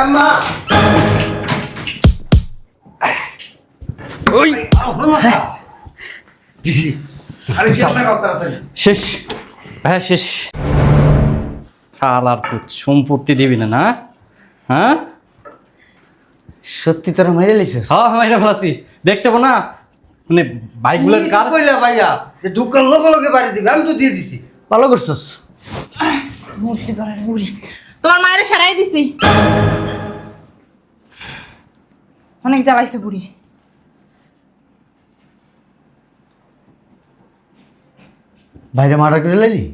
আম্মা ওই দিছি আরে কি আপনার কথা শেষ হ্যাঁ শেষ শালার পুত সম্পত্তি দিবি না না হ্যাঁ সত্যি তোরা মেরে লিছিস হ্যাঁ মাইরা ফেলাছি দেখতে পাবো না মানে বাইকগুলোর কার কইলা ভাইয়া যে দোকান লোকে বাড়ি দিবে আমি তো দিয়ে দিছি ভালো করছস মূর্তি করার বুড়ি তোমার মায়ের সারাই দিছি অনেক জ্বালাইছে বুড়ি বাইরে মার্ডার করে লাইলি?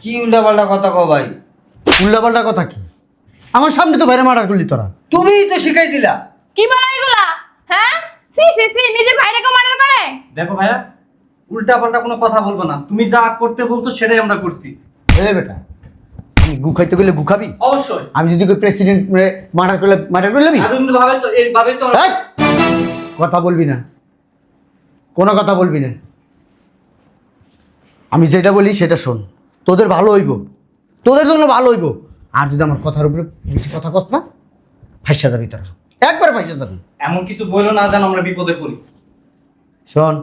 কি উল্টাপাল্টা কথা কও ভাই উল্টাপাল্টা কথা কি? আমার সামনে তো বাইরে মার্ডার করলি তোরা। তুমিই তো শিখাই দিলা কি বলা এগুলা হ্যাঁ সি সি সি নিজের ভাইটাকে মার্ডার করে দেখো ভাইয়া উল্টা পাল্টা কোনো কথা বলবো না তুমি যা করতে বলতো সেটাই আমরা করছি এ বেটা, আমি গু খাইতে গেলে গু খাবি? অবশ্যই আমি যদি প্রেসিডেন্ট মার্ডার করলে মার্ডার করে নিবি? আর তুমি ভাবে তো এইভাবে তো এই! কথা বলবি না, কোনো কথা বলবি না। আমি যেটা বলি সেটা শোন, তোদের ভালো হইব, তোদের জন্য ভালো হইব। আর যদি আমার কথার উপরে বেশি কথা কস না, ফাইসা যাবি তোরা, একবার ফাইসা যাবি। এমন কিছু বললো না যেন আমরা বিপদে পড়ি। শোন,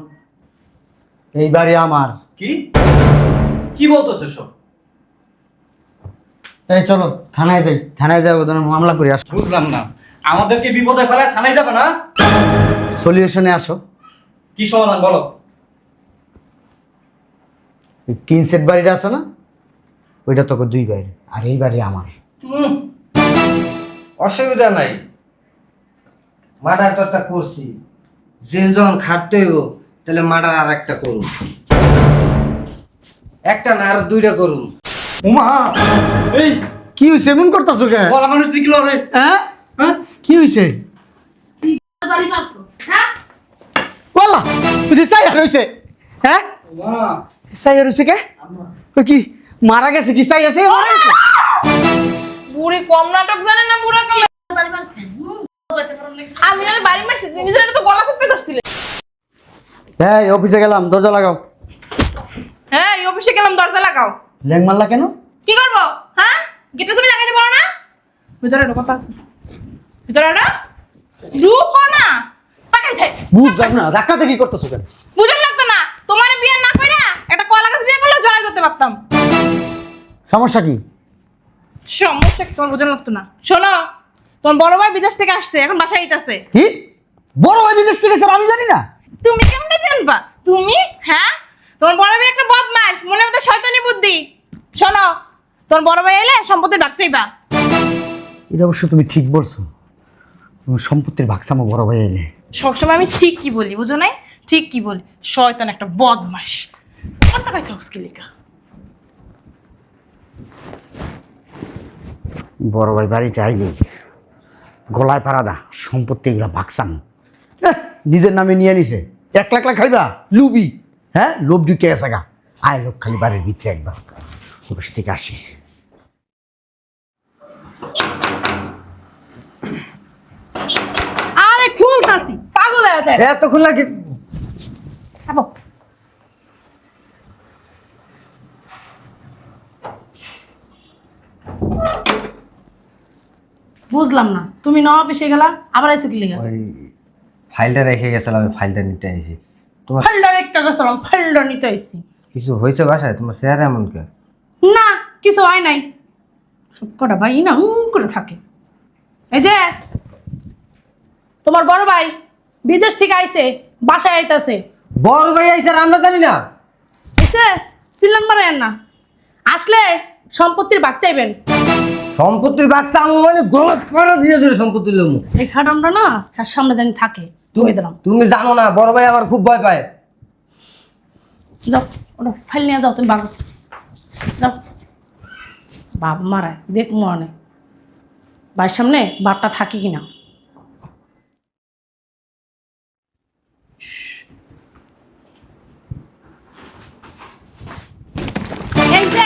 এইবারে আমার কি কি বলতো সব? এই চলো থানায় যাই, থানায় যাই ওদের মামলা করে আসো। বুঝলাম না, আমাদেরকে বিপদে ফেলায় থানায় যাবে না? সলিউশনে আসো। কি সমাধান বলো? এই তিন সেট বাড়িটা আছে না, ওইটা তোকে দুই বাইরে, আর এই বাড়ি আমার। অসুবিধা নাই মার্ডার তো একটা করছি জেল যখন খাটতে হইব তাহলে মার্ডার আর একটা করুন, একটা না আর দুইটা করুন। উমা এই কি হয়েছে এমন করতেছো কে? বলা মানুষ দেখলো রে। হ্যাঁ হ্যাঁ কি হয়েছে? বাড়ি পারছো হ্যাঁ বলা তুই সাইয়ার হয়েছে? হ্যাঁ উমা সাইয়ার হয়েছে কে? ওই কি মারা গেছে? কি সাই আছে মারা গেছে? বুড়ি কম নাটক জানে না বুড়া কালে আমি নালে বাড়ি মারছি নিজের তো গলা চেপে ধরছিলে এই অফিসে গেলাম, দরজা লাগাও। হ্যাঁ এই অফিসে গেলাম দরজা লাগাও ল্যাং মারলা কেন? কি করবো হ্যাঁ গেটটা তুমি লাগাইতে পারো না ভিতরে ঢোকা পাস ভিতরে ঢুকো না তাকাই থাই বুঝলাম না, ধাক্কাতে কি করতেছো কেন? বুঝন লাগতো না তোমার বিয়ে না কইরা একটা কলা গাছ বিয়ে করলে জড়াই ধরতে পারতাম সমস্যা কি? সমস্যা কি তোমার বুঝন লাগতো না শোনো তোমার বড় ভাই বিদেশ থেকে আসছে এখন বাসায় আইতাছে কি বড় ভাই বিদেশ থেকে স্যার আমি জানি না? তুমি কেমনে জানবা তুমি হ্যাঁ তোমার বড় ভাই একটা বদমাইশ মনে মধ্যে শয়তানি বুদ্ধি শোনো তোমার বড় ভাই এলে সম্পত্তি ডাক চাইবা এটা অবশ্য তুমি ঠিক বলছো, তোমার সম্পত্তির ভাগ চামো বড় ভাই এলে। সবসময় আমি ঠিক কি বলি বুঝো নাই ঠিক কি বলি শয়তান একটা বদমাইশ কথা কইতে হস কি লেখা বড় ভাই বাড়িতে আইলে গলায় পারাদা সম্পত্তিগুলো ভাগ চামো। নিজের নামে নিয়ে নিছে, 1 লাখ খাইবা লুবি? হ্যাঁ লোভ ঢুকে আছে গা। আয় লোক খালি বাড়ির ভিতরে একবার অফিস থেকে আসি। আরে খুলতাছি পাগল হয়ে যায় এতক্ষণ লাগে চাপো বুঝলাম না তুমি ন অফিসে গেলা আবার আইছো কি লেগা ওই ফাইলটা রেখে গেছিলাম, আমি ফাইলটা নিতে আইছি। তোমার ফাইলডার একটা গেছিলাম ফাইলডার নিতে আইছি কিছু হয়েছে বাসায়? তোমার চেহারা এমন কে? না কিছু হয় নাই সব কটা ভাই না করে থাকে এই যে তোমার বড় ভাই বিদেশ থেকে আইছে বাসায় আইতাছে বড় ভাই আইছে আর আমরা জানি না? আইছে চিল্লান মারেন না আসলে সম্পত্তির ভাগ চাইবেন সম্পত্তির বাক্সা আমি মানে গলা পড়া দিয়ে দিলে সম্পত্তির লোক। এই খাটামটা না হ্যাঁ সামনে জানি থাকে তুই দিলাম তুমি জানো না বড় ভাই আমার খুব ভয় পায়। যাও ওটা ফাইল নিয়ে যাও তুমি বাবু যাও বাপ মারায় দেখ মনে বাড়ির সামনে বাপটা থাকি কিনা এই যে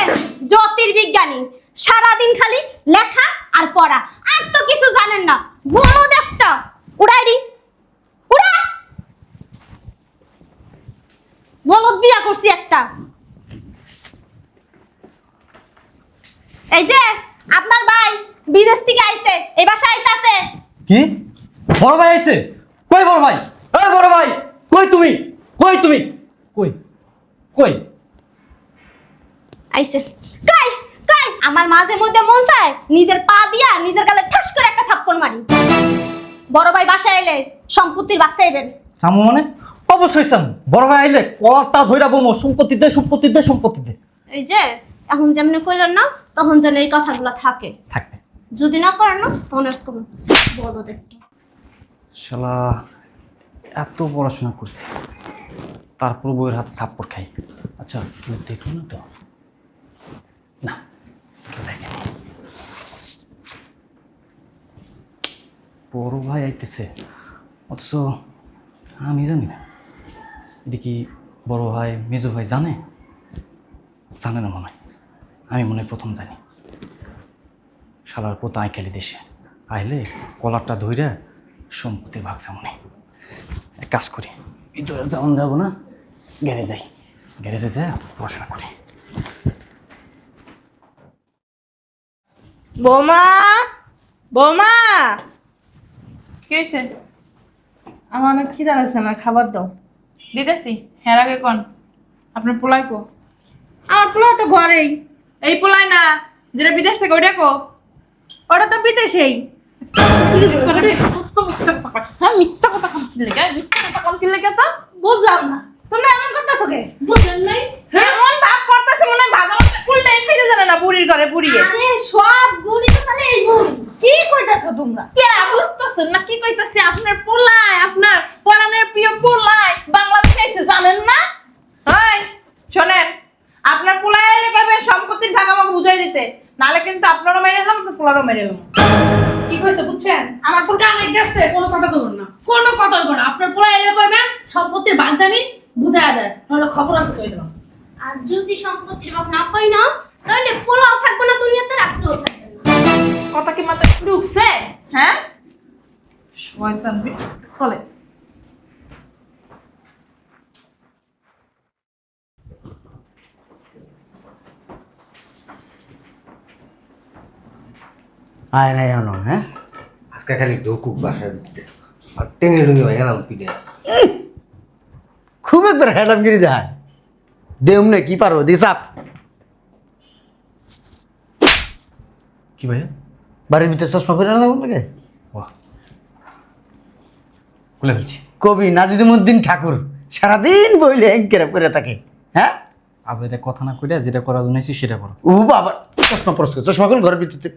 জ্যোতির্বিজ্ঞানী সারাদিন খালি লেখা আর পড়া, আর তো কিছু জানেন না। বলদ একটা উড়াই দি উড়া, বলদ বিয়া করছি একটা। এই যে আপনার ভাই বিদেশ থেকে আইছে এই বাসায় আইতাছে। কি বড় ভাই আইছে? কই বড় ভাই? এই বড় ভাই কই তুমি? কই তুমি? কই কই? আইছে। কাই কাই আমার মাঝে মধ্যে মন চায় নিজের পা দিয়া নিজের গালে ঠাস করে একটা থাপ্পড় মারি। বড় ভাই বাসায় এলে সম্পত্তির বাচ্চা আইবেন। চামু মানে? অবশ্যই চামু। বড় ভাই আইলে কলারটা ধইরা বলবো সম্পত্তি দে, সম্পত্তি দে, সম্পত্তি দে। এই যে এখন যেমনি কইলেন না তখন যেন এই কথাগুলো থাকে। থাকবে। যদি না করেন না তখন একদম বড় দেখতে। শালা এত পড়াশোনা করছি তারপর বইয়ের হাতে থাপ্পড় খাই। আচ্ছা কেউ দেখলো না তো? না কেউ দেখেনি। বড় ভাই আইতেছে অথচ আমি জানি না। এটা কি বড় ভাই মেজো ভাই জানে? জানে না মনে হয়। আমি মনে হয় প্রথম জানি। শালার পোতা আইকালি দেশে আইলে কলারটা ধইরা সম্পত্তির ভাগ যেমন এক কাজ করি, ভিতরে যেমন যাবো না, গ্যারেজ যাই, গ্যারেজে যা পড়াশোনা করি। বৌমা, বৌমা, কি হয়েছে? আমার অনেক খিদা লাগছে, আমার খাবার দাও। দিতেছি। হ্যাঁ আগে কোন আপনার পোলাই কো? আমার পোলা তো ঘরেই। এই পোলাই না, যেটা বিদেশ থেকে ওইটা কো? ওটা তো বিদেশেই। হ্যাঁ মিথ্যা কথা কোন কি লেগে? মিথ্যা কথা কোন কি লেগে তা? বুঝলাম না, তোমরা এমন করতেছো কে? বুঝলেন নাই? এমন ভাব করতেছে মনে হয় ভাজা মাছের ফুলটাই খেতে জানে না বুড়ির ঘরে বুড়িয়ে। আরে সব গুড়ি তো তাহলে এই বুড়ি। কি কইতাছো তোমরা? কে বুঝতেছেন না কি কইতাছি? আপনার পোলাই, আপনার পরাণের প্রিয় পোলাই বাংলাদেশে এসে জানেন না? হাই শোনেন, আপনার পোলাই এলে কইবেন সম্পত্তির ভাগ আমাকে বুঝাই দিতে, নালে কিন্তু আপনারও মেরে এলাম, আপনার পোলারও মেরে এলাম। কি কইছে বুঝছেন? আমার পুল কানে গেছে, কোনো কথা কইবেন না, কোনো কথা কইবেন না। আপনার পোলা এলে কইবেন সম্পত্তির ভাগ জানি বুঝায়া দেয়, নাহলে খবর আছে কই দিলাম। আর যদি সম্পত্তির ভাগ না পাই না তাহলে পোলাও থাকবে না দুনিয়াতে, রাখতেও থাকবে না। কথা কি মাথায় ঢুকছে? হ্যাঁ শয়তান কলে। আয় নাই এখনো, হ্যাঁ? আজকে খালি ঢুকুক বাসার ভিতরে আর টেনে টুঙ্গি ভাই গেলাম পিঠে আছে। খুব একবার হ্যাডামগিরি যায় দেমনে কি পারো দিসাপ কি ভাইয়া? বাড়ির ভিতরে চশমা করে না লাগে বাহ, খুলে ফেলছি। কবি নাজিদুদ্দিন ঠাকুর সারাদিন বইলে এঙ্কেরা করে থাকে, হ্যাঁ? আজ এটা কথা না কইরা যেটা করার জন্য এসেছি সেটা করো। ও বাবা, চশমা পরস্কার চশমা কল ঘরের ভিতরে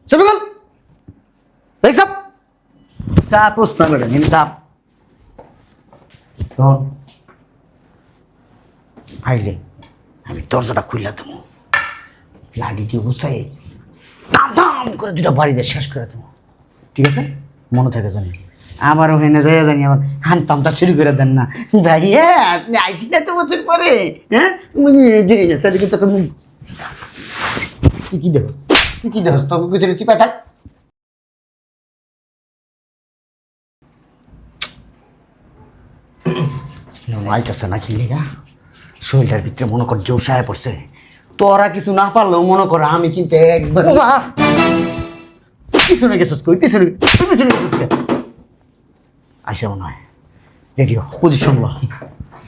ছবি কল এই সব চা প্রশ্ন করে নিন চাপ শোন আইলে আমি দরজাটা খুললা দেবো, লাঠিটি উঁচাই দাম দাম করে দুটা বাড়িতে শেষ করে দেবো, ঠিক আছে? মনে থাকে জানি আবার ওখানে যাইয়া জানি আবার হানতামটা শুরু করে দেন না ভাই, হ্যাঁ আপনি আইছি না তো বছর পরে, হ্যাঁ তাহলে কিন্তু তোকে তুই কি দেখ, তুই কি দেখ তোকে কিছু চিপা থাক। আইতাছে না খেলি গা, শরীরটার ভিতরে মনে কর জোশায় পড়ছে, তোরা কিছু না পারলেও মনে কর আমি কিন্তু একবার পিছনে গেছিস কই, পিছনে পিছনে গেছিস আইসা মনে হয় রেডিও পজিশন লো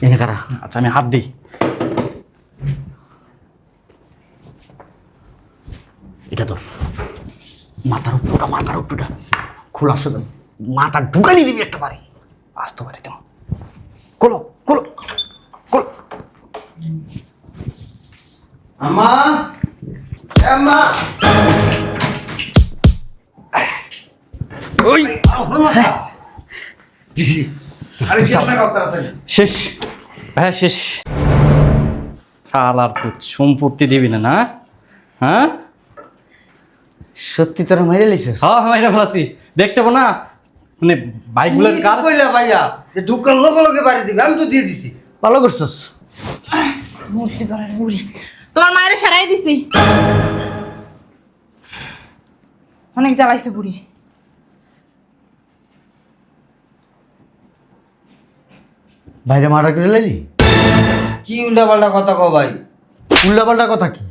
এনে কারা। আচ্ছা আমি হাত দিই। এটা তো মাথার উপরটা খোলা শুধু মাথা ঢুকানি দিবি একটা বাড়ি আসতে পারি তেমন কোলো কোলো কোলো। আম্মা, আম্মা, ওই দিছি। আরে কি আপনার কথা তাড়াতাড়ি? শেষ হ্যাঁ শেষ। শালার পুত সম্পত্তি দিবি না না? হ্যাঁ সত্যি তোরা মেরে লিছিস? হ্যাঁ মাইরা ফেলাছি, দেখতে পাবো না মানে বাইকগুলোর তুমি তো কার। কইলা ভাইয়া যে দোকান লোকে লোকে বাড়ি দিবে, আমি তো দিয়ে দিছি। ভালো করছিস। মুরগি ধরে মুরগি তোমার মায়ের সারাই দিছি, অনেক জ্বালাইছে বুড়ি। বাইরে মার্ডার করে লাইলি? কি উল্টা পাল্টা কথা কও ভাই? উল্টাপাল্টা কথা কি?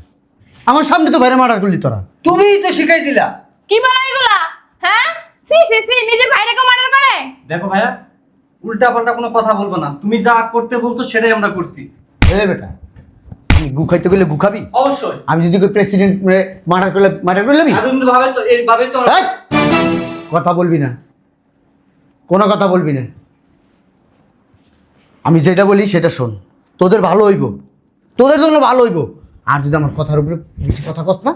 আমার সামনে তো বাইরে মার্ডার করলি তোরা। তুমিই তো শিখাই দিলা। কি বলো এগুলা? হ্যাঁ, সি সি সি, নিজের ভাইটাকে মার্ডার করে। দেখো ভাইয়া, উল্টা পাল্টা কোনো কথা বলবো না। তুমি যা করতে বলছো সেটাই আমরা করছি। এ বেটা, আমি গু খাইতে গেলে গু খাবি? অবশ্যই। আমি যদি প্রেসিডেন্ট মার্ডার করে নেবি? আনন্দ ভাবে তো এইভাবে তো এই! কথা বলবি না, কোনো কথা বলবি না। আমি যেটা বলি সেটা শোন। তোদের ভালো হইব, তোদের জন্য ভালো হইব। আর যদি আমার কথার উপরে বেশি কথা কস না,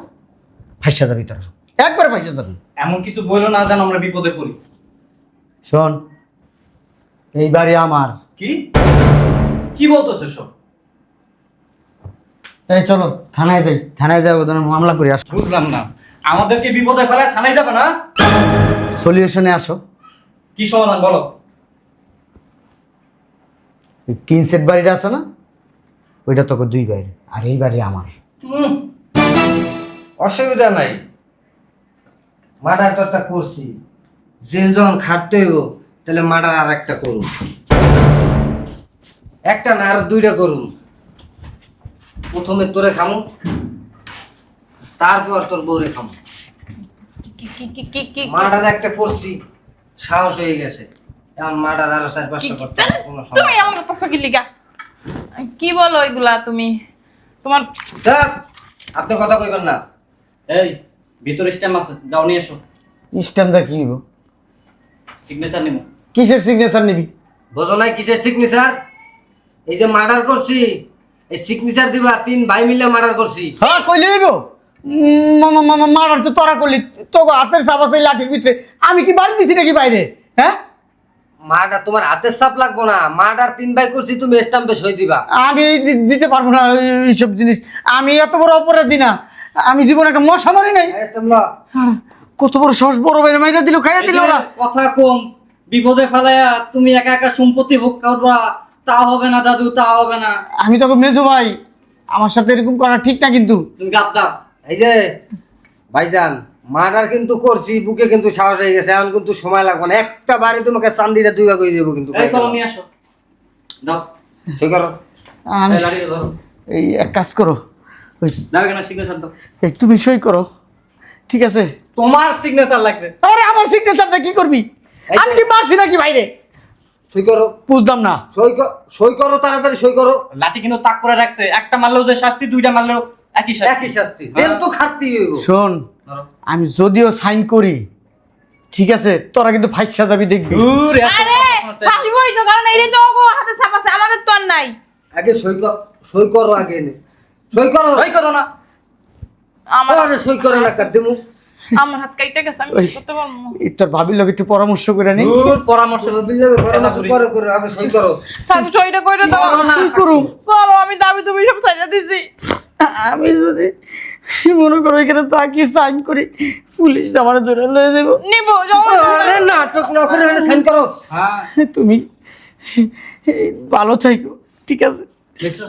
ফাইসা যাবি তোরা, একবার ফাইসা যাবি। এমন কিছু বললো না যেন আমরা বিপদে পড়ি। শোন, এই বাড়ি আমার। কি কি বলতেছো সব? এই চলো থানায় যাই, থানায় যাই, ওদের মামলা করে আসো। বুঝলাম না, আমাদেরকে বিপদে ফেলায় থানায় যাবে না? সলিউশনে আসো। কি সমাধান বলো? ওই তিন সেট বাড়িটা আছে না, ওইটা তোকে দুই বাইরে, আর এই বাড়ি আমার। অসুবিধা নাই, মার্ডারটা করছি, জেল যখন খাটতে হইব তাহলে মার্ডার আর একটা করুন, একটা না আর দুইটা করুন। প্রথমে তোরে খামু, তারপর তোর বউরে খামু। কি কি কি কি কি মার্ডার একটা করছি, সাহস হয়ে গেছে, এখন মার্ডার আরো 4-5টা করতে হবে, কোনো সমস্যা তুমি এমন করতেছো কি লিগা? কি বলো এগুলা তুমি? তোমার থাক, আপনি কথা কইবেন না। এই ভিতরে স্ট্যাম্প আছে, যাও নিয়ে এসো। স্ট্যাম্পটা কি হইব? সিগনেচার নিব। কিসের সিগনেচার নিবি? বোঝো নাই কিসের সিগনেচার? এই যে মার্ডার করছি, এই সিগনেচার দিবা, 3 ভাই মিলে মার্ডার করছি। হ্যাঁ কইলে হইব। মারার তো তোরা করলি, তো হাতের চাপ আছে লাঠির ভিতরে। আমি কি বাড়ি দিছি নাকি বাইরে? হ্যাঁ, মার্ডার তোমার হাতের ছাপ লাগবো না, মার্ডার 3 ভাই করছি, তুমি স্ট্যাম্পে সই দিবা। আমি দিতে পারবো না এইসব জিনিস। আমি এত বড় অপরাধী না, আমি জীবনে একটা মশা মারি নাই। এই তোমরা আর কত বড় সাহস, বড় বাইরে মাইরা দিল, খাইয়া দিল ওরা। কথা কম, বিপদে ফেলায়া তুমি একা একা সম্পত্তি ভোগ করবা, তা হবে না দাদু, তা হবে না। আমি তোকে মেজো ভাই, আমার সাথে এরকম করা ঠিক না কিন্তু। তুমি গাদ্দার। এই যে ভাইজান, মার্ডার কিন্তু করছি, বুকে কিন্তু সাহস হয়ে গেছে, এখন কিন্তু সময় লাগবে না, একটা বাড়ি তোমাকে চান্দিটা 2 ভাগ করে দেবো কিন্তু। এই কলম নিয়ে আসো, দাও। সই করো। আমি এই লাঠিটা ধরো, এই এক কাজ করো, ওই দাও এখানে সিগনেচার দাও। এই তুমি সই করো, ঠিক আছে? তোমার সিগনেচার লাগবে। আরে আমার সিগনেচারটা কি করবি? এই যে- আমি কি মারছি নাকি বাইরে? সই করো, বুঝলাম না। সই করো, তাড়াতাড়ি সই করো। লাঠি কিন্তু তাক করে রাখছে, একটা মারলেও যে শাস্তি, 2টা মারলেও একই শাস্তি। একই শাস্তি, জেল তো খাটতেই হইব। শোন, ধরো। আমি যদিও সাইন করি, ঠিক আছে, তোরা কিন্তু ফাইসা যাবি, দেখবি। দূর, এত আরে কথা শোনাতে- পারবোই তো, কারণ এই যে ওগো হাতে ছাপ আছে, আমাদের তো আর নাই। আগে সই করো আগে নে। সই করো। ভয় করো না। আমার আরে সই করো না কাদ্দিমু। আমার হাত কাইটা গেছে, আমি ওই- কি করতে পারবো না। তোর ভাবির লোক একটু পরামর্শ করে নি। দূর, পরামর্শ। পরামর্শ পরে করো, আগে সই করো। আমি সইটা কইরা দাও। করুম। করো, আমি দাবি তুমি সব ছাইড়া দিছি। আমি যদি মনে করো এখানে তাকি সাইন করি, পুলিশ আমার ধরে লয়ে যাবো। নিবো যাও। আরে নাটক না করে সাইন করো। হ্যাঁ, তুমি ভালো থাইকো, ঠিক আছে? দেখছো?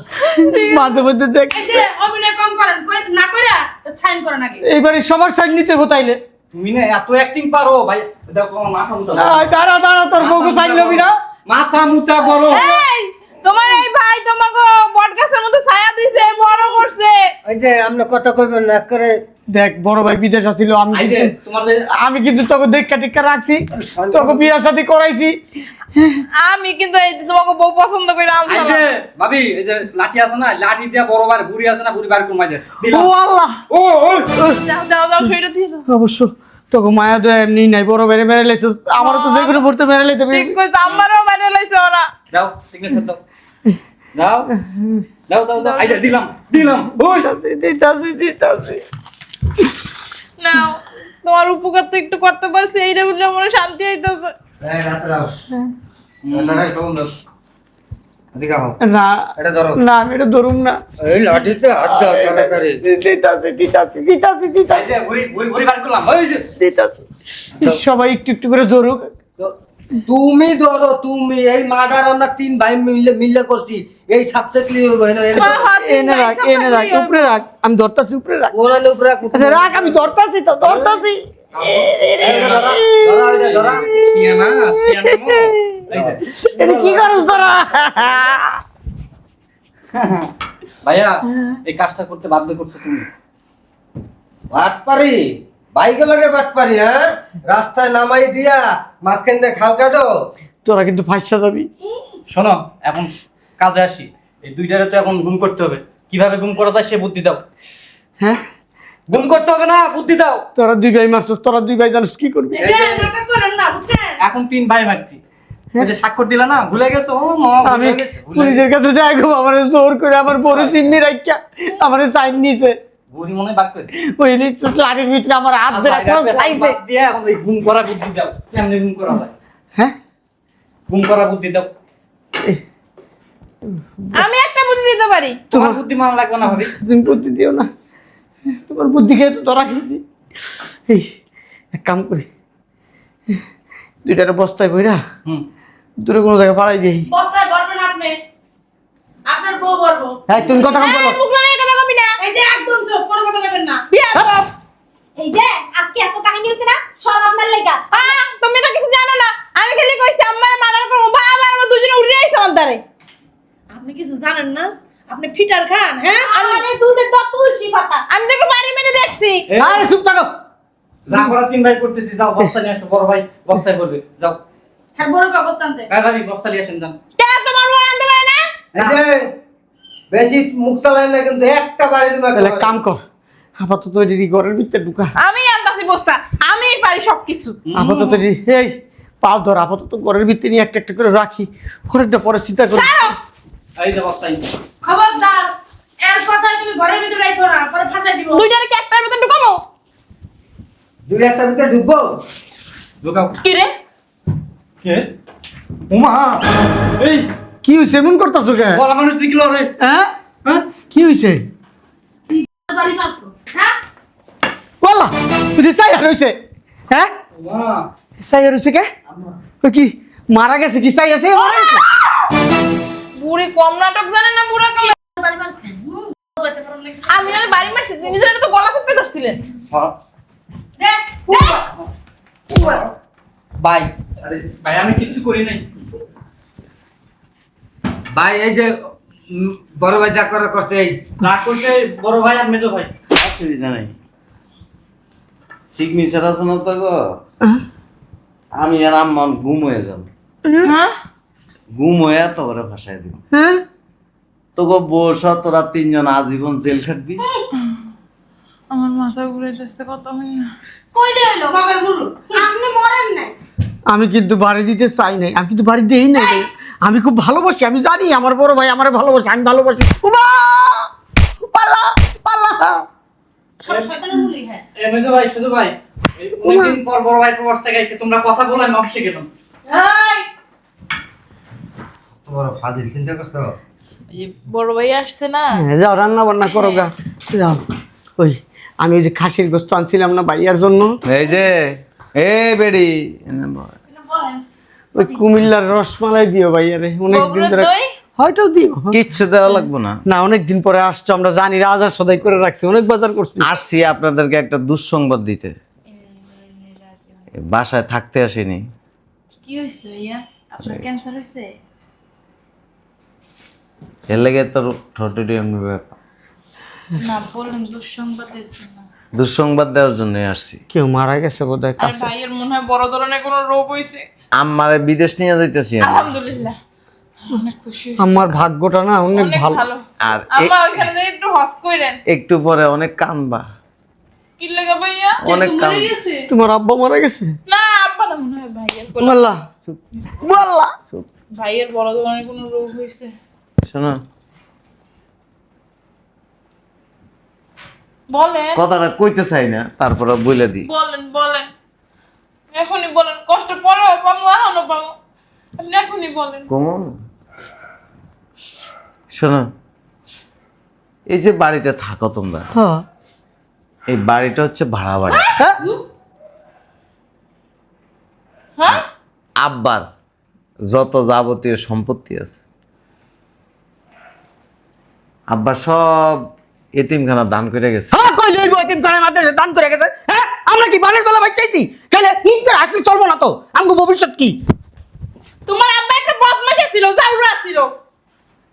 মাঝে মধ্যে দেখ, এই যে অভিনয় কম করেন, না কইরা সাইন করেন আগে। এইবারে সবার সাইন নিতে হবো তাইলে। তুমি না এত অ্যাক্টিং পারো ভাই, দেখো আমার মাথা মুতা দাঁড়া দাঁড়া, তোর বউকে সাইন লবি না? মাথা মুতা করো। এই তোমার এই ভাই তোমাকে বটগাছের মধ্যে ছায়া দিছে, বড় করছে। ওই যে আপনি কথা কইবেন না করে। দেখ বড় ভাই বিদেশ আসিল, এই যে তোমার যে আমি কিন্তু তোকে দেখা টিকা রাখছি, তোকে বিয়া শাদী করাইছি। আমি কিন্তু এই যে তোমাকে বউ পছন্দ করে এই আনছিলাম। যে ভাবি, এই যে লাঠি আছে না, লাঠি দিয়া বড় বার বুড়ি আছে না, বুড়ি বার কমাই দে ও দিলাম। আল্লাহ, ও ও যাও যাও যাও, সইটা দিয়ে দাও। অবশ্য তোকে মায়া তো এমনি নাই, বড় বেড়ে মেরে লাইছিস, আমার তো যে কোনো ভর্তি মেরে লাইতে ঠিক কইছে, আমারও মানে লাইছে ওরা। দাও সিগনেচার দাও, দাও দাও দাও দাও। এই যে দিলাম দিলাম। ওই দিতাছি। নাও, তোমার উপকার তো একটু করতে পারছি, এইটা বুঝলে আমার শান্তি হইতাছে। এই রাতে দাও। দাঁড়াই কম দাও। এদিকে আও। না এটা ধরো। না, আমি এটা ধরুম না। এই লাঠিতে হাত দাও তাড়াতাড়ি। দিতাছি। এই যে বুড়ি বুড়ি বুড়ি বার করলাম। ওই যে দিতাছি। সবাই একটু একটু করে ধরুক। তুমি ধরো, তুমি এই মার্ডার আমরা 3 ভাই মিলে করছি, এই সাবজেক্ট লিয়ে হইব না। এনে রাখ, উপরে রাখ, আমি ধরতাছি, উপরে রাখ। ওরালে উপরে আচ্ছা রাখ, আমি ধরতাছি তো, ধরতাছি। ধরা। শিয়ানা শিয়ানা মো। এই যে এটা কি করছ তোরা? ভাইয়া, এই কাজটা করতে বাধ্য করছো তুমি। বাটপারি, বাইকে লাগে বাট পারি, হ্যাঁ? রাস্তায় নামাই দিয়া মাঝখান দিয়ে খাল কাটো। তোরা কিন্তু ফাঁসা যাবি। শোনো, এখন কাজে আসি। এই দুইটারে তো এখন গুম করতে হবে। কিভাবে গুম করা যায় সে বুদ্ধি দাও। হ্যাঁ, গুম করতে হবে না, বুদ্ধি দাও। তোরা দুই ভাই মারছস, তোরা দুই ভাই জানিস কি করবি? এই যে নাটক করেন না, বুঝছেন? এখন 3 ভাই মারছি। ওই যে স্বাক্ষর দিলা না, ভুলে গেছো? ও মা, আমি ভুলে গেছে, ভুলে পুলিশের কাছে যাই গো, আমার জোর করে আমার বড় চিমনি রাখিয়া আমার সাইন নিছে। গেছে। বুড়ি মনে বার করে দে। ওই লাঠির ভিতরে আমার হাত ধরে লাইছে। বাদ দিয়ে এখন ওই গুম করা বুদ্ধি দাও। কেমনে গুম করা হয়? হ্যাঁ, গুম করা বুদ্ধি দাও। আমি একটা বুদ্ধি দিতে পারি। তোমার বুদ্ধি মান লাগবে না হবে। তুমি বুদ্ধি দিও না, তোমার বুদ্ধি খেয়ে তো ধরা খেয়েছি। এই এক কাম করি, দুইটারে বস্তায় বইরা হুম। দূরে কোনো জায়গায় পালাই দিই। বস্তায় ভরবেন আপনি, আপনার বউ ভরবো। হ্যাঁ, তুমি কথা কম বলো। মুখ লড়াই কথা কবি না। এই যে একদম চুপ, কোনো কথা বলবেন না। বিয়াদব। এই যে আজকে এত কাহিনী হইছে না, সব আপনার লেগা। তুমি তো কিছু জানো না। আমি খালি কইছি আমার মার্ডার করব, বাবা আর আমার দুজনে উড়ে আইছে আমার দ্বারে। আপনি কিছু জানেন না? আপনি ফিটার খান, হ্যাঁ? আরে দুধের তো তুলসী পাতা। আমি তো একটু বাড়ি মেরে দেখছি। আরে চুপ থাকো। যা করা 3 ভাই করতেছি, যাও বস্তা নিয়ে আসো। বড় ভাই বস্তায় করবে, যাও। হ্যাঁ, বড় অবস্থানতে। হ্যাঁ ভাবি, বস্তা নিয়ে আসেন, যান। কে তোমার বড় আনতে পারে না? এই যে বেশি মুখ চালাই না কিন্তু একটা বাড়ি দিবা। তাহলে এক কাম কর, আপাতত এটি ঘরের ভিতরে ঢুকা। আমি আনতাছি বস্তা, আমি পারি সবকিছু। আপাতত এই পাও ধর, আপাতত ঘরের ভিতরে নিয়ে একটা একটা করে রাখি, ঘরেরটা পরে চিন্তা করি। ছাড়ো। এই যে বস্তায়। খবরদার, এর কথা তুমি ঘরের ভিতরে রাখো না, পরে ফাঁসাই দিব। দুইটারে কি একটার ভিতরে ঢুকামো? দুই একটা ভিতরে ঢুকবো। ঢোকাও। কি রে? কে? ওমা, এই কি হয়েছে এমন করতেছো কে? বড় মানুষ দিকিলো রে। হ্যাঁ, হ্যাঁ? কি হয়েছে? বাড়ি পারছো, হ্যাঁ? বলা তুই সাইয়ার হয়েছে? হ্যাঁ, ওমা, সাইয়ার হয়েছে কে? ওই কি মারা গেছে? কি সাই আছে? মারা গেছে? বুড়ি কম নাটক জানে না বুড়া কালে। বাড়ি পারছো? বলতে পারো না কিছু? আমি নাহলে বাড়ি মারছি, নিজের তো গলা চেপে ধরছিলেন। দেখ, ভাই, ভাই আমি কিছু করি নাই। ভাই এই যে বড় ভাই যা করে করছে, এই রাগ করছে বড় ভাই আর মেজো ভাই। অসুবিধা নাই, সিগনেচার আছে না তো গো। আমি আর আম্মান গুম হয়ে যাব, হ্যাঁ? গুম হয়ে তো করে ভাসায় দিব। হ্যাঁ, তো গো বসা তোরা 3 জন আজীবন জেল খাটবি। আমার মাথা ঘুরে যাচ্ছে, কত হই না। কইলে হইলো মগের মুলু। আপনি মরেন নাই। আমি কিন্তু বাড়ি দিতে চাই নাই, আমি কিন্তু বাড়ি দেই নাই। আমি খুব ভালোবাসি, আমি জানি আমার বড় ভাই আমারে ভালোবাসে, আমি ভালোবাসি। উমা! পালা পালা। সব শয়তানের মুলি, হ্যাঁ। এ মেজো ভাই, শুধু ভাই, এই অনেকদিন পর বড় ভাই প্রবাস থেকে আইছে। তোমরা কথা বলে আমি অফিসে গেলাম। এই, তোমার ফাজিল চিন্তা করছো? এই বড় ভাই আসছে না, হ্যাঁ, যাও রান্না বান্না করো গা, যাও। ওই আমি ওই যে খাসির গোস্ত আনছিলাম না ভাইয়ার জন্য, এই যে এ বেডি এনে বল। ওই কুমিল্লার রসমালাই দিও ভাইয়ারে, অনেকদিন বগুড়ার ধরে। দই? হয়তো দিও। কিচ্ছু দেওয়া লাগবে না। না, অনেকদিন পরে আসছো, আমরা জানি রাজার সদাই করে রাখছি, অনেক বাজার করছি। আসছি আপনাদেরকে একটা দুঃসংবাদ দিতে। এ বাসায় থাকতে আসিনি। কি হয়েছে ভাইয়া? আপনার ক্যান্সার হয়েছে? এর লেগে তোর ঠোঁটে এমনি ব্যাপার। না বলেন, দুঃসংবাদের জন্য। দুঃসংবাদ দেওয়ার জন্য আসছি। কেউ মারা গেছে বোধহয় আরে কাছে। ভাইয়ের মনে হয় বড় ধরনের কোনো রোগ হয়েছে। আমারে বিদেশ নিয়ে যাইতেছি আমি। আলহামদুলিল্লাহ, অনেক খুশি হয়েছি। আমার ভাগ্যটা না অনেক অনেক ভালো। ভালো। আর আম্মা ওইখানে যে একটু হস কইরেন। একটু পরে অনেক কানবা, কি লাগা ভাইয়া? অনেক কান। তোমার আব্বা মারা গেছে? না আব্বা না, মনে হয় ভাইয়ের কোনো- বললা বললা। ভাইয়ের বড় ধরনের কোনো রোগ হয়েছে। শোনো, বলেন কথাটা কইতে চাই না, তারপরে বলে দিই। বলেন বলেন, এখনই বলেন। কষ্ট পরেও পাবো, এখনো পাবো, আপনি এখনই বলেন। কমন, শোনো, এই যে বাড়িতে থাকো তোমরা, হ্যাঁ, এই বাড়িটা হচ্ছে ভাড়া বাড়ি। হ্যাঁ? আব্বার যত যাবতীয় সম্পত্তি আছে, আব্বা সব এতিমখানা দান করে গেছে। হ্যাঁ, কইলে ওই এতিম খানায় মাদ্রাসা দান করে গেছে। হ্যাঁ, আমরা কি বানের তলা বাচ্চাইছি? তাহলে ইন করে আসলে চলবো না তো, আমগো ভবিষ্যৎ কি? তোমার আব্বা একটা বদমাশ ছিল, জাউরা ছিল।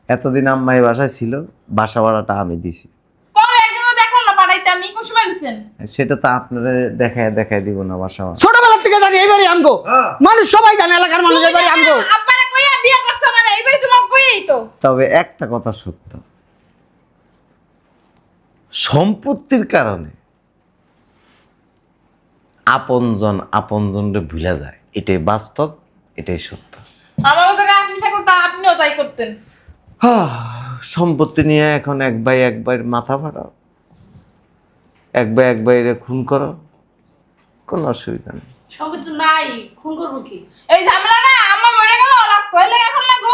এতদিন আম্মাই বাসায় ছিল, বাসা ভাড়াটা আমি দিছি। কবে একদিনও দেখো না পাঠাইতে, আমি সময় দিচ্ছেন? সেটা তো আপনারা দেখায় দিব না বাসা আমার। ছোটবেলার থেকে জানি এইবারই আমগো হ্যাঁ। মানুষ সবাই জানে, এলাকার মানুষ এইবারই আমগো। আব্বারে কইয়া বিয়ে করছো মানে এইবার তোমাকে কইই তো। তবে একটা কথা সত্য, সম্পত্তির কারণে আপনজনরে ভুলে যায়, এটাই বাস্তব, এটাই সত্য। আমার মতো আপনি থাকলে তা আপনিও তাই করতেন। সম্পত্তি নিয়ে এখন এক ভাই মাথা ফাটাও, এক ভাইরে খুন করো, কোনো অসুবিধা নেই। সম্পত্তি নাই, খুন করবো কি? এই ঝামেলা না আম্মা মরে গেল লাগ কইলে এখন লাগু।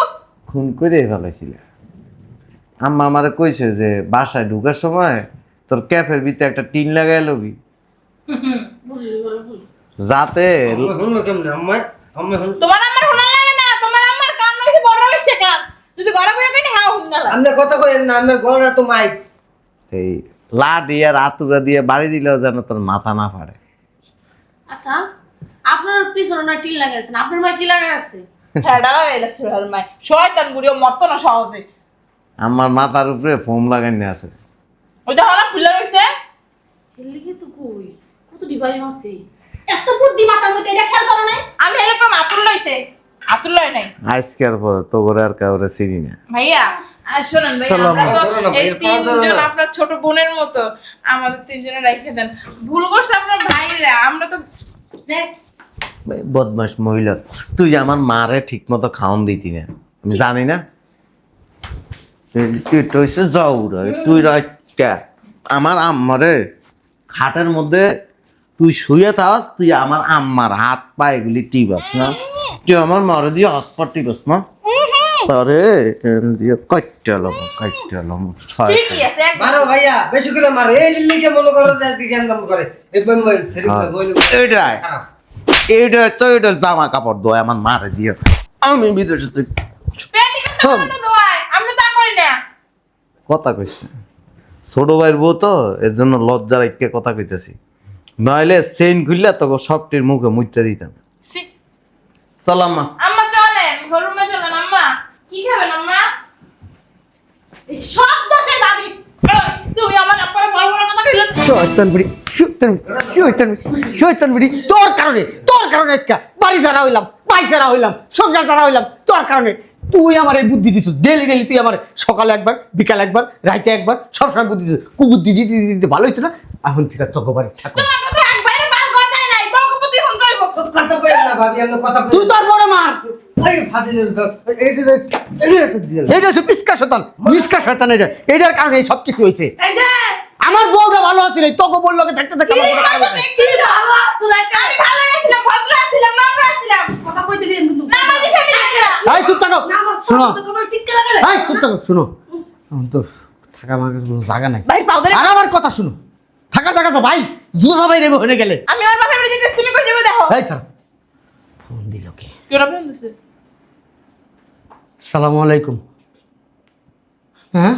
খুন করে ফেলাইছিল। আম্মা আমারে কইছে যে বাসায় ঢুকার সময় তোর ক্যাফের ভিতরে একটা টিন লাগাই লবি, যাতে শুনলো কেমনে আম্মাই? আম্মাই শুন তোমার আমার হুনা লাগে না, তোমার আমার কান হইছে বড় হইছে কান। যদি ঘরে বইয়া কইনি হ্যাঁ হুনা লাগে। আপনি কথা কইেন না, আপনার গলা তো মাইক। এই লাঠি আর আতুরা দিয়ে বাড়ি দিলেও যেন তোর মাথা না ফাড়ে। আচ্ছা, আপনার পিছনে না টিন লাগাইছেন, আপনার মা কি লাগাই আছে? হ্যাঁ ডালা লাগছে আর মাই শয়তান গুড়িও মরতো না সহজে। আমার মাথার উপরে ফোম লাগাইনি আছে। ওইটা হলা ফুলে রইছে। এর লিগে তো কই কত ডিবাই মারছি। এত বুদ্ধি মাথার মধ্যে এটা খেয়াল করো না? আমি এরকম আতুর লইতে আতুর লই নাই আজকের পর তো করে আর কাউরে চিনি না। ভাইয়া শোনেন ভাই, চলো, আমরা তো চলো না, এই ভাইয়ের পা ধরো তিনজন না। আপনার ছোট বোনের মতো, আমাদের তিনজনে রেখে দেন। ভুল করছে আপনার ভাইরা, আমরা তো দেখ বদমাস মহিলা, তুই আমার মারে ঠিক মতো খাওন দিতি না, আমি জানি না। এটা হচ্ছে যাও তুই রাইটা আমার আম্মারে খাটের মধ্যে তুই শুয়ে থাস, তুই আমার আম্মার হাত পা এগুলি টিপাস না, তুই আমার মারে দিয়ে হাত পা টিপাস না, তারে দিয়ে কাটলাম ঠিকই আছে একদম। মারো ভাইয়া, বেশি করে মারো। এই লিগে মনে করো যে আজকে জ্ঞান দাম করে। এই মোবাইল সেরিফটা বইলো। এইটাই এইটা তো এটার জামা কাপড় দোয় আমার মারে দিয়ে আমি বিদেশে পেটিকোটটা তো দোয়াই, আমরা তা করি না। কথা কইস না, ছোট ভাইয়ের বউ তো এর জন্য লজ্জা রাখতে কথা কইতেছি, নইলে চেইন খুললে তোকে সবটির মুখে মুইতে দিতাম। ছি, চল আম্মা। আম্মা চলেন ঘরুমে চলেন। আম্মা কি খাবেন আম্মা? এই সব দোষে ভাবি। তুমি আমার আব্বার বড় বড় কথা কইলেন। শয়তান বুড়ি, শয়তান বুড়ি, তোর কারণে আজকে বাড়ি ছাড়া হইলাম, বাড়ি ছাড়া হইলাম, সংসার ছাড়া হইলাম তোর কারণে। তুই আমার এই বুদ্ধি দিছিস, ডেলি তুই আমার সকালে একবার, বিকাল একবার, রাইতে একবার, সবসময় বুদ্ধি দিছিস। কুবুদ্ধি দিতে দিতে ভালো হয়েছে না? এখন ঠিক আছে, তোকে বাড়ি ঠাকুর তোমার কথা একবারে পার গজায় নাই, বকপতি হন যাইব। কথা কইেন না ভাবি, আমরা কথা কই। তুই তোর বড় মার। ভাই ফাজিলের তো এইটা তো দিল। এইটা হচ্ছে মিসকা শয়তান এটার কারণে এই সব কিছু হয়েছে। এই যে আমার বউটা ভালো আছিল, তোকে বললো থাকতে থাকতে আমার বউটা খারাপ হয়েছে। তুমি তো ভালো আসলে একটা আমি ভালো আছিলাম, ভদ্র আছিলাম, নম্র আছিলাম। কথা কইতে দিন কিন্তু নামাজি ফ্যামিলি। এই চুপ থাকো, নামাজ শোনো, পড়তে তোমার টিক্কা লাগালে। এই চুপ থাকো, শোনো, আমার তো থাকা আমার কাছে কোনো জায়গা নাই। ভাই পাও ধরে। আর আমার কথা শুনো, থাকার জায়গা তো ভাই জুতা ভাই রেবে হয়ে গেলে। আমি ওর বাপের বাড়ি যেতেছি, তুমি কই যাবে দেখো। এই ছাড়ো, ফোন দিল কি? কেরা ফোন দিছে? সালামু আলাইকুম। হ্যাঁ,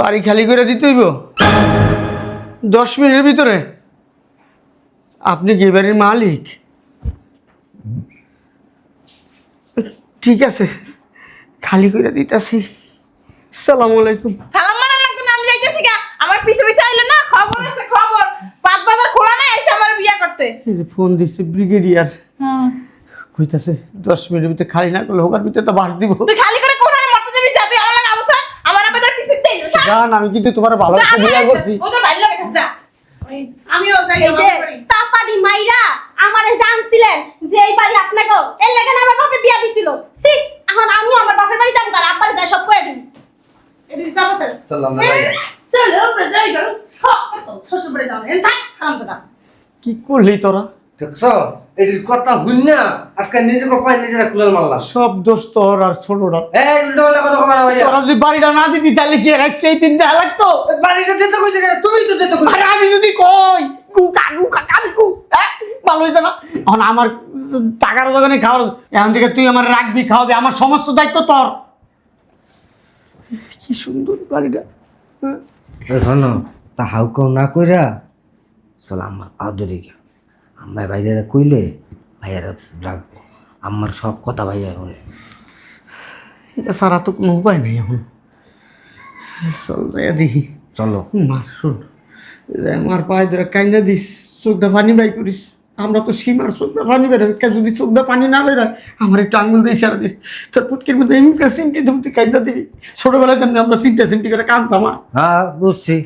বাড়ি খালি করে দিতে হইব 10 মিনিটের ভিতরে? আপনি কি বাড়ির মালিক? ঠিক আছে, খালি করে দিতেছি। সালামু আলাইকুম। সালাম মানার লাগতো না, আমি যাইতেছি গা। আমার পিছে পিছে আইলো না, খবর আছে খবর। 5 বাজার খোলা নাই, এসে আমার বিয়া করতে। এই যে ফোন দিচ্ছে ব্রিগেডিয়ার, কইতাছে 10 মিনিটের ভিতরে খালি না করলে হোকার ভিতরে তো বাস দিব। তুই খালি করে কোথায় মরতে যাবি? যা, তুই আমার লাগে আবছা, আমার আবার পিছে দেই। জান, আমি কিন্তু তোমার ভালো বিয়া করছি। ওদের বাইরে লাগে যা। আমিও যাই এই যে সাপাড়ি মাইরা আমারে জানছিলেন যে এই বাড়ি আপনাকে, এর লাগা না আমার বাপে বিয়া দিছিল। সি, এখন আমি আমার বাপের বাড়ি যাবো, আর আব্বারে যাই সব কইয়া দিন। এদিন সাবাসেল সালাম ভাইয়া। চল আমরা যাই গো। সব কত শ্বশুর বাড়ি যাও। এন থাক হারাম দাদা। কি করলি তোরা? দেখছো এটির কথা হুন না, আজকে নিজেকে পাই নিজেরা কুলাল মারলাম। সব দোষ তোর আর ছোটরা। এই উল্টো পাল্টা কথা কবা না ভাইয়া। তোরা যদি বাড়িটা না দিতি তাহলে কি রাখতে এই 3 দেয়া লাগতো? বাড়িটা দিতে কইছে কেন? তুমি তো দিতে কইছো। আরে আমি যদি কই আমি কু, হ্যাঁ, ভালো হয়েছে না? এখন আমার টাকার দোকানে খাওয়ার, এখন থেকে তুই আমার রাখবি, খাওয়াবি, আমার সমস্ত দায়িত্ব তোর। কি সুন্দর বাড়িটা। শোনো, তা হাউকাও না কইরা চল আমার পা ধরে গিয়া আমার ভাইয়ারা কইলে ভাইয়ারা রাখবো। আমার সব কথা ভাইয়া বলে। এটা সারা তো কোনো উপায় নেই এখন। চল যাইয়া দেখি। চলো। মা শোন, আমার পায়ে ধরে কাইন্দা দিস, চোখটা পানি বাই করিস। আমরা তো সীমার চোখটা পানি বের হয়, যদি চোখটা পানি না বের হয় আমার একটু আঙুল দিয়ে ইশারা দিস। তোর পুটকির মধ্যে এমনি সিমটি ধমতি কাইন্দা দিবি। ছোটবেলায় জানি আমরা সিমটা সিমটি করে কাঁদতাম। হ্যাঁ বুঝছি।